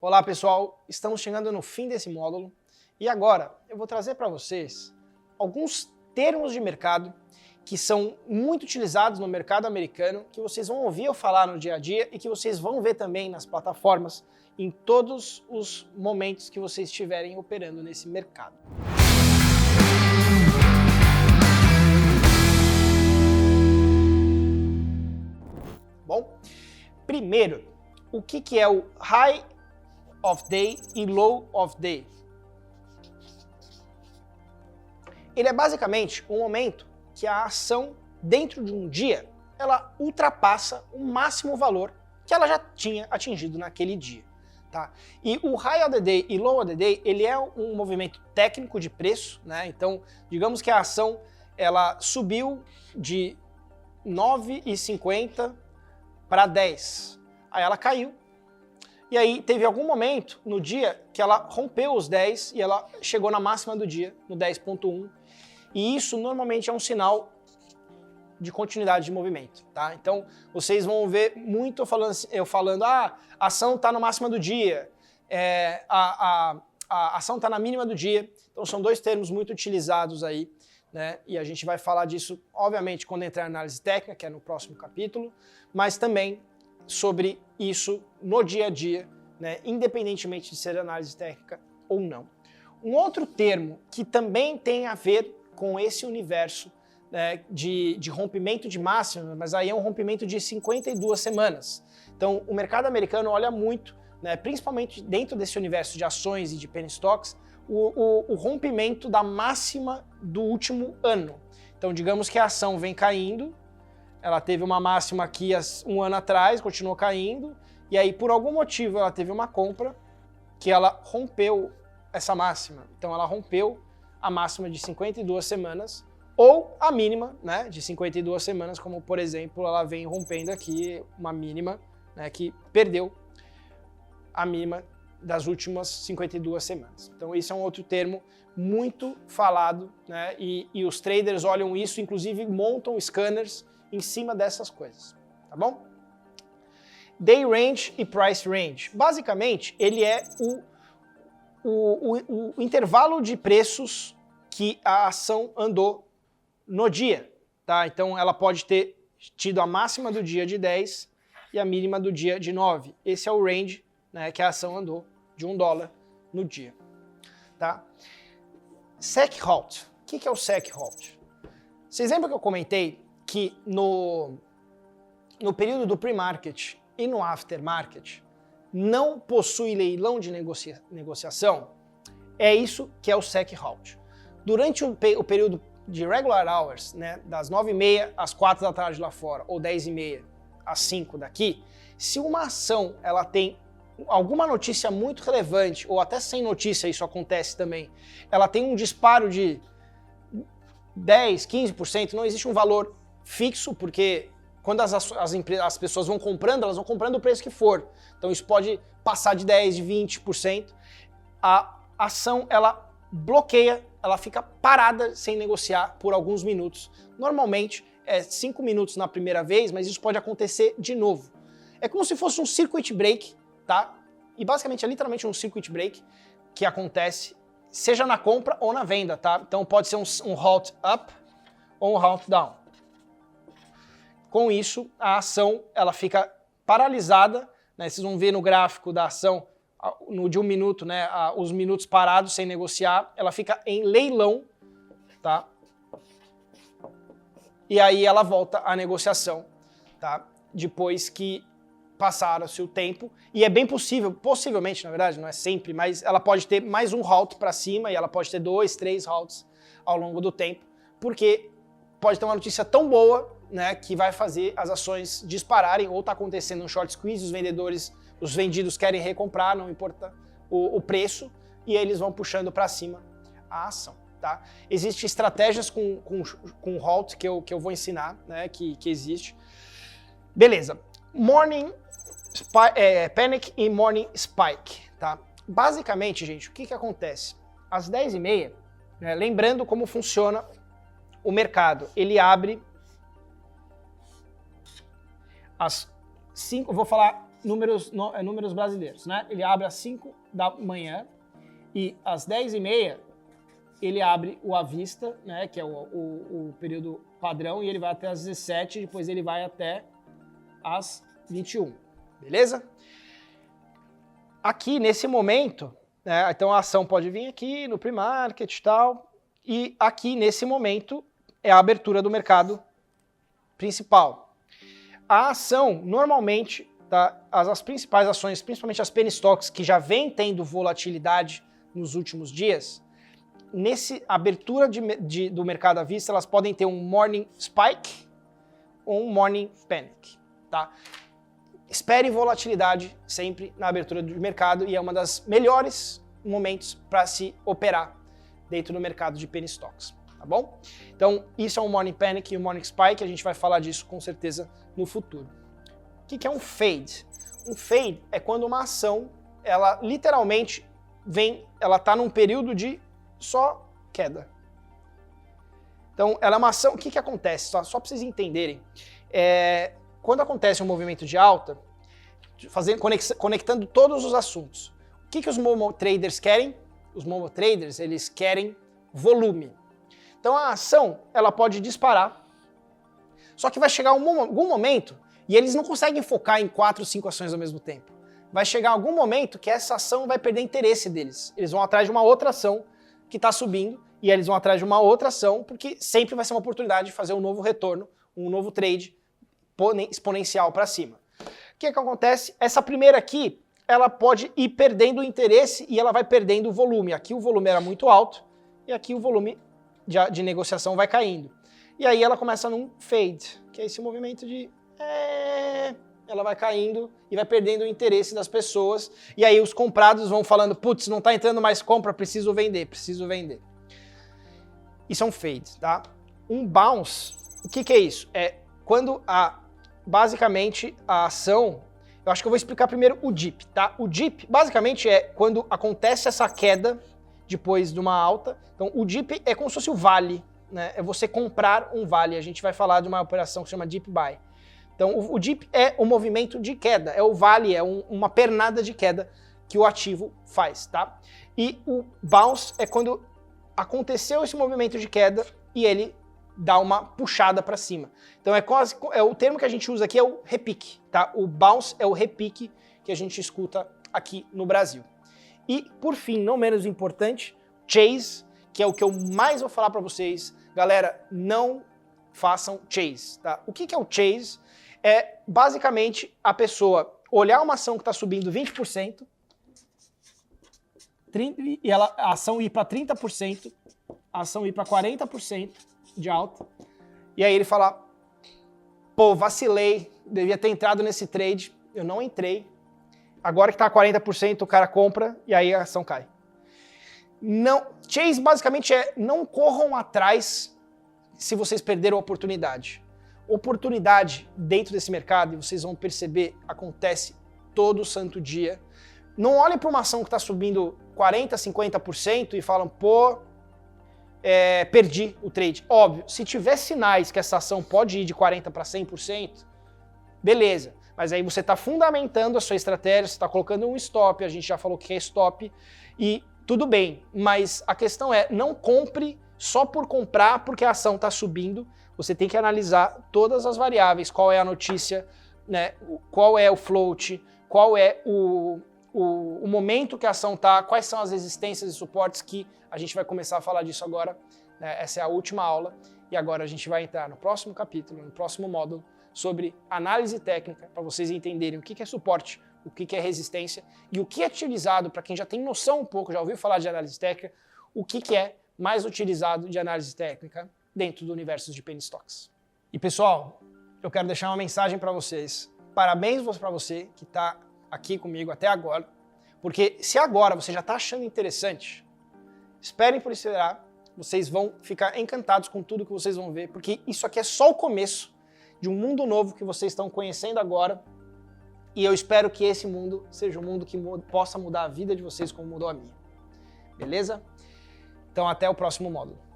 Olá pessoal, estamos chegando no fim desse módulo e agora eu vou trazer para vocês alguns termos de mercado que são muito utilizados no mercado americano, que vocês vão ouvir eu falar no dia a dia e que vocês vão ver também nas plataformas em todos os momentos que vocês estiverem operando nesse mercado. Bom, primeiro, o que é o High of Day e Low of Day? Ele é basicamente um momento que a ação dentro de um dia ela ultrapassa o máximo valor que ela já tinha atingido naquele dia. Tá? E o High of the Day e Low of the Day ele é um movimento técnico de preço, né? Então digamos que a ação ela subiu de 9,50 para 10, aí ela caiu. E aí teve algum momento no dia que ela rompeu os 10 e ela chegou na máxima do dia, no 10,1. E isso normalmente é um sinal de continuidade de movimento, tá? Então vocês vão ver muito eu falando, a ação está na máxima do dia, a ação está na mínima do dia. Então são dois termos muito utilizados aí, né? E a gente vai falar disso, obviamente, quando entrar em análise técnica, que é no próximo capítulo, mas também sobre isso no dia a dia, né, independentemente de ser análise técnica ou não. Um outro termo que também tem a ver com esse universo, né, de rompimento de máxima, mas aí é um rompimento de 52 semanas. Então o mercado americano olha muito, né, principalmente dentro desse universo de ações e de penny stocks, o rompimento da máxima do último ano. Então digamos que a ação vem caindo, ela teve uma máxima aqui um ano atrás, continuou caindo, e aí por algum motivo ela teve uma compra que ela rompeu essa máxima. Então ela rompeu a máxima de 52 semanas, ou a mínima, né, de 52 semanas, como por exemplo ela vem rompendo aqui uma mínima, né, que perdeu a mínima das últimas 52 semanas. Então esse é um outro termo muito falado, né, e os traders olham isso, inclusive montam scanners em cima dessas coisas, tá bom? Day range e price range. Basicamente, ele é o intervalo de preços que a ação andou no dia, tá? Então ela pode ter tido a máxima do dia de 10 e a mínima do dia de 9. Esse é o range, né, que a ação andou de $1 no dia, tá? Sec halt. O que é o sec halt? Vocês lembram que eu comentei que no período do pre-market e no aftermarket não possui leilão de negociação? É isso que é o sec halt. Durante o período de regular hours, né, das 9h30 às 4 da tarde lá fora, ou 10h30 às 5 daqui, se uma ação ela tem alguma notícia muito relevante, ou até sem notícia isso acontece também, ela tem um disparo de 10, 15%, não existe um valor fixo, porque quando as pessoas vão comprando, elas vão comprando o preço que for. Então isso pode passar de 10%, de 20%. A ação, ela bloqueia, ela fica parada sem negociar por alguns minutos. Normalmente é 5 minutos na primeira vez, mas isso pode acontecer de novo. É como se fosse um circuit break, tá? E basicamente é literalmente um circuit break que acontece, seja na compra ou na venda, tá? Então pode ser um halt up ou um halt down. Com isso, a ação ela fica paralisada, né? Vocês vão ver no gráfico da ação, de 1 minuto, né? Os minutos parados sem negociar, ela fica em leilão, tá? E aí ela volta à negociação, tá? Depois que passaram-se o tempo, e é bem possível, possivelmente, na verdade, não é sempre, mas ela pode ter mais um halt para cima e ela pode ter 2, 3 halts ao longo do tempo, porque pode ter uma notícia tão boa, né, que vai fazer as ações dispararem, ou está acontecendo um short squeeze, os vendidos querem recomprar, não importa o preço, e eles vão puxando para cima a ação. Tá? Existem estratégias com halt que eu vou ensinar, né, que existe. Beleza. Morning Panic e Morning Spike. Tá? Basicamente, gente, o que acontece? Às 10h30, né, lembrando como funciona o mercado, ele abre às 5, eu vou falar números brasileiros, né? Ele abre às 5 da manhã e às 10h30 ele abre o à vista, né? Que é o período padrão, e ele vai até às 17, depois ele vai até às 21, beleza? Aqui, nesse momento, né, então a ação pode vir aqui no pre-market e tal, e aqui, nesse momento, é a abertura do mercado principal. A ação, normalmente, tá, as principais ações, principalmente as penny stocks, que já vem tendo volatilidade nos últimos dias, nesse abertura do mercado à vista, elas podem ter um morning spike ou um morning panic, tá? Espere volatilidade sempre na abertura do mercado e é uma das melhores momentos para se operar dentro do mercado de penny stocks, tá bom? Então, isso é um morning panic e um morning spike, a gente vai falar disso com certeza no futuro. O que é um fade? Um fade é quando uma ação, ela literalmente ela está num período de só queda. Então, ela é uma ação, o que acontece? Só para vocês entenderem, quando acontece um movimento de alta, conectando todos os assuntos, o que os Momo Traders querem? Os Momo Traders, eles querem volume. Então a ação, ela pode disparar, só que vai chegar algum momento, e eles não conseguem focar em 4 ou 5 ações ao mesmo tempo. Vai chegar algum momento que essa ação vai perder interesse deles. Eles vão atrás de uma outra ação que está subindo, e eles vão atrás de uma outra ação, porque sempre vai ser uma oportunidade de fazer um novo retorno, um novo trade exponencial para cima. O que acontece? Essa primeira aqui, ela pode ir perdendo o interesse e ela vai perdendo o volume. Aqui o volume era muito alto e aqui o volume de negociação vai caindo. E aí ela começa num fade, que é esse movimento de... ela vai caindo e vai perdendo o interesse das pessoas. E aí os comprados vão falando, putz, não está entrando mais compra, preciso vender, preciso vender. Isso é um fade, tá? Um bounce, o que é isso? É quando basicamente a ação, eu acho que eu vou explicar primeiro o dip, tá? O dip basicamente é quando acontece essa queda depois de uma alta. Então o dip é como se fosse o vale, né? É você comprar um vale. A gente vai falar de uma operação que chama dip buy. Então o dip é o movimento de queda, é o vale, é uma pernada de queda que o ativo faz, tá? E o bounce é quando aconteceu esse movimento de queda e ele dá uma puxada para cima. Então o termo que a gente usa aqui é o repique, tá? O bounce é o repique que a gente escuta aqui no Brasil. E por fim, não menos importante, chase, que é o que eu mais vou falar para vocês. Galera, não façam chase, tá? O que é o chase? É basicamente a pessoa olhar uma ação que está subindo 20%, e a ação ir para 30%, a ação ir para 40% de alta, e aí ele fala, pô, vacilei, devia ter entrado nesse trade, eu não entrei, agora que está a 40%, o cara compra, e aí a ação cai. Não, chase basicamente é, não corram atrás se vocês perderam a oportunidade. Oportunidade dentro desse mercado, e vocês vão perceber, acontece todo santo dia. Não olhem para uma ação que está subindo 40%, 50% e falam, pô, perdi o trade. Óbvio, se tiver sinais que essa ação pode ir de 40% para 100%, beleza. Mas aí você está fundamentando a sua estratégia, você está colocando um stop, a gente já falou que é stop, e tudo bem. Mas a questão é, não compre só por comprar porque a ação está subindo. Você tem que analisar todas as variáveis, qual é a notícia, né, qual é o float, qual é o momento que a ação está, quais são as resistências e suportes, que a gente vai começar a falar disso agora, né? Essa é a última aula, e agora a gente vai entrar no próximo capítulo, no próximo módulo, sobre análise técnica, para vocês entenderem o que é suporte, o que é resistência, e o que é utilizado, para quem já tem noção um pouco, já ouviu falar de análise técnica, o que é mais utilizado de análise técnica dentro do universo de penny stocks. E pessoal, eu quero deixar uma mensagem para vocês. Parabéns para você que está aqui comigo até agora, porque se agora você já está achando interessante, esperem por esperar, vocês vão ficar encantados com tudo que vocês vão ver, porque isso aqui é só o começo de um mundo novo que vocês estão conhecendo agora, e eu espero que esse mundo seja um mundo que possa mudar a vida de vocês como mudou a minha. Beleza? Então até o próximo módulo.